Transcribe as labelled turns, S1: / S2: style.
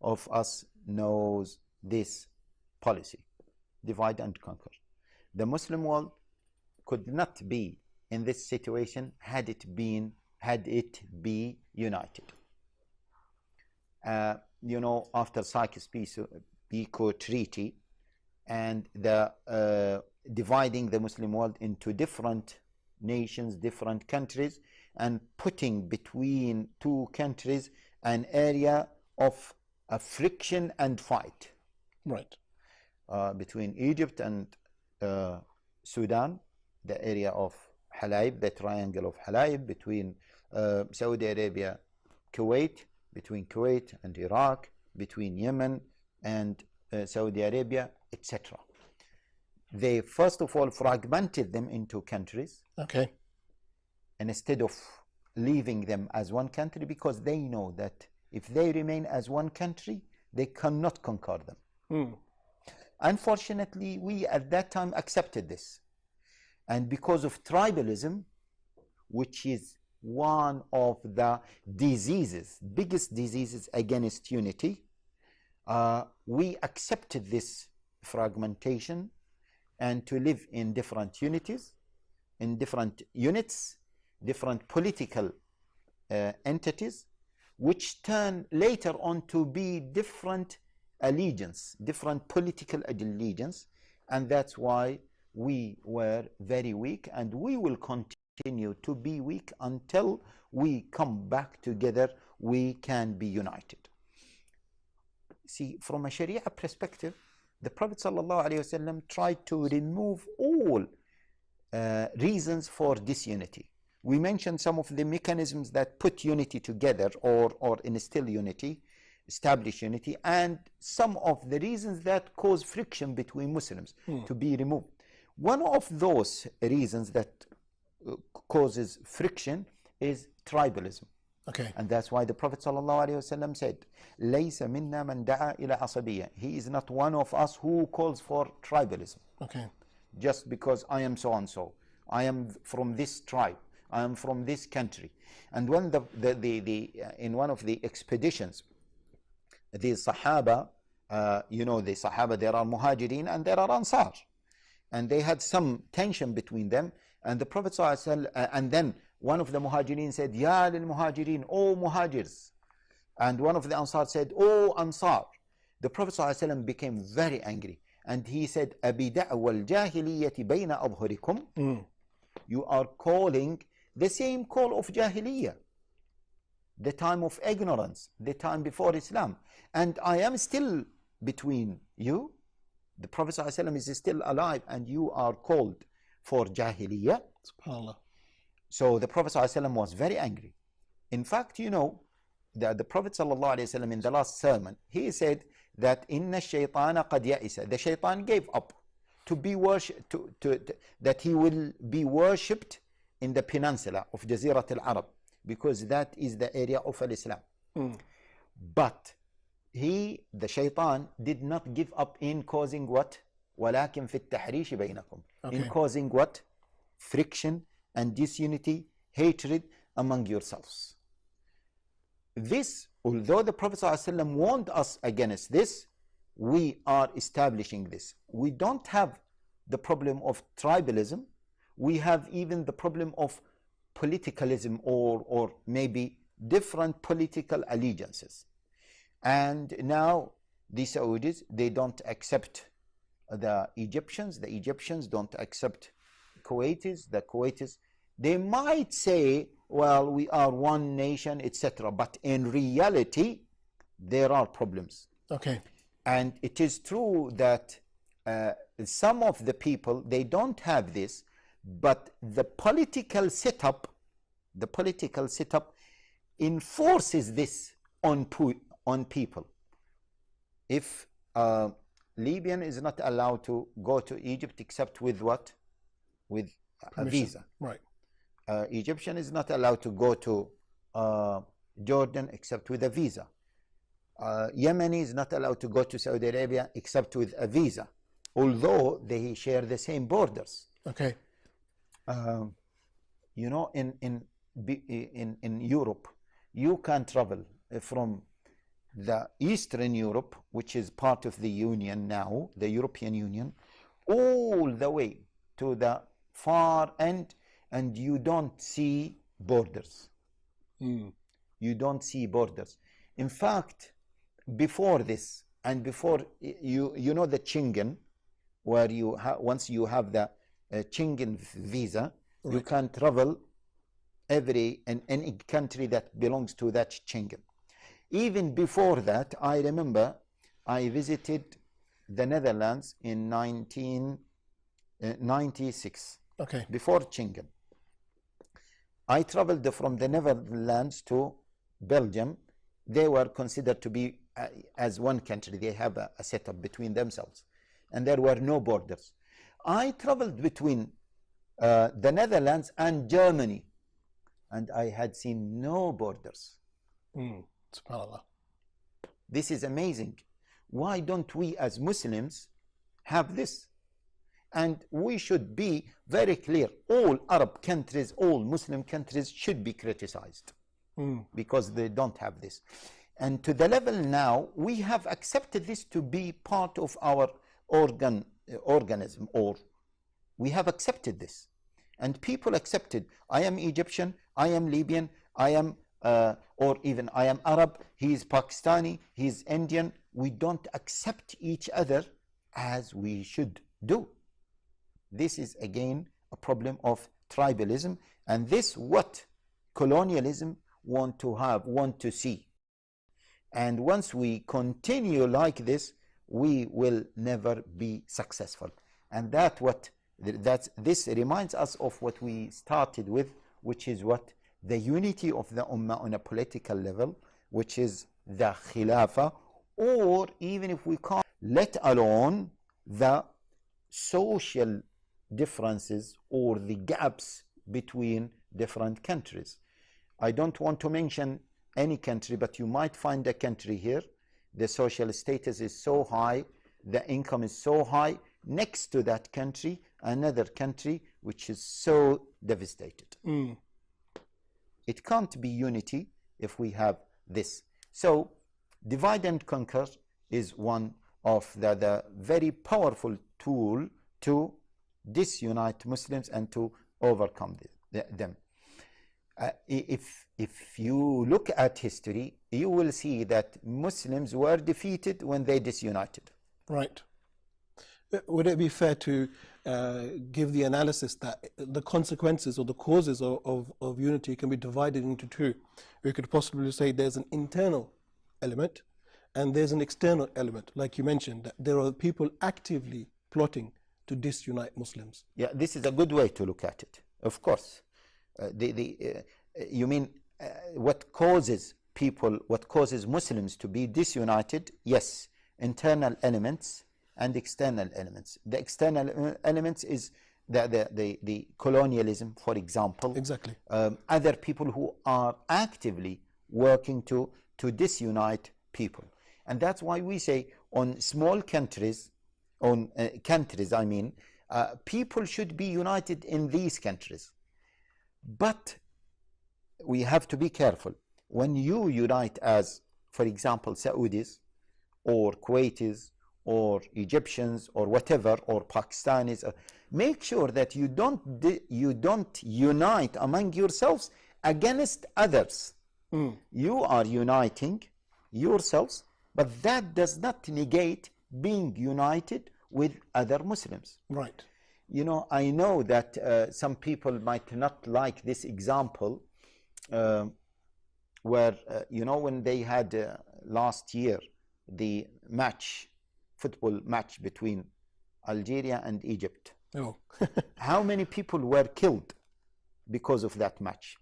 S1: of us knows this policy, divide and conquer. The Muslim world could not be in this situation had it be united. After Sykes-Picot Treaty and the dividing the Muslim world into different nations, different countries, and putting between two countries an area of friction and fight.
S2: Right.
S1: Between Egypt and Sudan, the area of Halayb, the triangle of Halayb, between Saudi Arabia, Kuwait, between Kuwait and Iraq, between Yemen and Saudi Arabia, etc. They first of all fragmented them into countries.
S2: Okay.
S1: And instead of leaving them as one country, because they know that if they remain as one country, they cannot conquer them. Unfortunately, we at that time accepted this. And because of tribalism, which is one of the biggest diseases against unity, we accepted this fragmentation and to live in different unities, in different units, different political entities, which turn later on to be different allegiance, different political allegiance, and that's why we were very weak, and we will continue to be weak until we come back together. We can be united. See, from a Sharia perspective, the Prophet ﷺ tried to remove all reasons for disunity. We mentioned some of the mechanisms that put unity together or instill unity, establish unity, and some of the reasons that cause friction between Muslims to be removed. One of those reasons that causes friction is tribalism.
S2: Okay.
S1: And that's why the Prophet ﷺ said, لَيْسَ مِنَّا مَنْ دَعَى إِلَى عَصَبِيَّةٍ. He is not one of us who calls for tribalism.
S2: Okay.
S1: Just because I am so and so, I am from this tribe, I am from this country. And when in one of the expeditions, the Sahaba, the Sahaba, there are Muhajirin and there are Ansar. And they had some tension between them. And the Prophet ﷺ, and then one of the Muhajirin said, Ya lil Muhajirin, O Muhajirs. And one of the Ansar said, O Ansar. The Prophet ﷺ became very angry. And he said, Abi da'wal jahiliyyati bayna adhurikum. You are calling the same call of Jahiliyyah, the time of ignorance, the time before Islam. And I am still between you. The Prophet ﷺ is still alive and you are called for Jahiliyyah.
S2: SubhanAllah.
S1: So the Prophet ﷺ was very angry. In fact, the Prophet ﷺ in the last sermon, he said that Inna shaytana qad ya'isa. The shaitan gave up to be worshipped, that he will be worshipped in the peninsula of Jazirat al-Arab, because that is the area of Islam. But the shaitan did not give up in causing what? وَلَكِنْ فِي التَّحْرِيشِ بَيْنَكُمْ. In causing what? Friction and disunity, hatred among yourselves. This, although the Prophet ﷺ warned us against this, we are establishing this. We don't have the problem of tribalism. We have even the problem of politicalism or maybe different political allegiances. And now the Saudis, they don't accept the Egyptians. The Egyptians don't accept Kuwaitis. The Kuwaitis, they might say, well, we are one nation, etc. But in reality, there are problems.
S2: Okay.
S1: And it is true that some of the people, they don't have this, but the political setup enforces this on people. If Libyan is not allowed to go to Egypt except with what? With a visa.
S2: Right.
S1: Egyptian is not allowed to go to Jordan except with a visa. Yemeni is not allowed to go to Saudi Arabia except with a visa, although they share the same borders.
S2: Okay.
S1: In Europe, you can travel from the Eastern Europe, which is part of the Union now, the European Union, all the way to the far end, and you don't see borders. You don't see borders. In fact, before this, and before you know the Schengen, where you once you have the Schengen visa, right, you can travel in any country that belongs to that Schengen. Even before that, I remember I visited the Netherlands in 1996.
S2: Okay.
S1: Before Schengen. I traveled from the Netherlands to Belgium. They were considered to be as one country. They have a setup between themselves, and there were no borders. I traveled between the Netherlands and Germany, and I had seen no borders.
S2: SubhanAllah.
S1: This is amazing. Why don't we as Muslims have this? And we should be very clear. All Arab countries, all Muslim countries should be criticized because they don't have this. And to the level now, we have accepted this to be part of our organism, or we have accepted this. And people accepted, I am Egyptian, I am Libyan, I am, or even I am Arab, he is Pakistani, he is Indian. We don't accept each other as we should do. This is again a problem of tribalism, and this what colonialism want to see. And once we continue like this, we will never be successful. And this reminds us of what we started with, which is what the unity of the Ummah on a political level, which is the Khilafah, or even if we can't, let alone the social differences or the gaps between different countries. I don't want to mention any country, but you might find a country here, the social status is so high, the income is so high, next to that country, another country which is so devastated. It can't be unity if we have this. So divide and conquer is one of the very powerful tool to disunite Muslims and to overcome them. If you look at history, you will see that Muslims were defeated when they disunited.
S2: Right. Would it be fair to give the analysis that the consequences or the causes of unity can be divided into two? We could possibly say there's an internal element and there's an external element, like you mentioned, that there are people actively plotting to disunite Muslims.
S1: Yeah, this is a good way to look at it. Of course, you mean what causes Muslims to be disunited? Yes, internal elements and external elements. The external elements is the colonialism, for example.
S2: Exactly.
S1: Other people who are actively working to disunite people, and that's why we say on small countries. People should be united in these countries. But we have to be careful. When you unite as, for example, Saudis or Kuwaitis or Egyptians or whatever, or Pakistanis, make sure that you don't unite among yourselves against others. You are uniting yourselves, but that does not negate being united with other Muslims.
S2: Right.
S1: You know, I know that some people might not like this example where, when they had last year the football match between Algeria and Egypt.
S2: Oh.
S1: How many people were killed because of that match?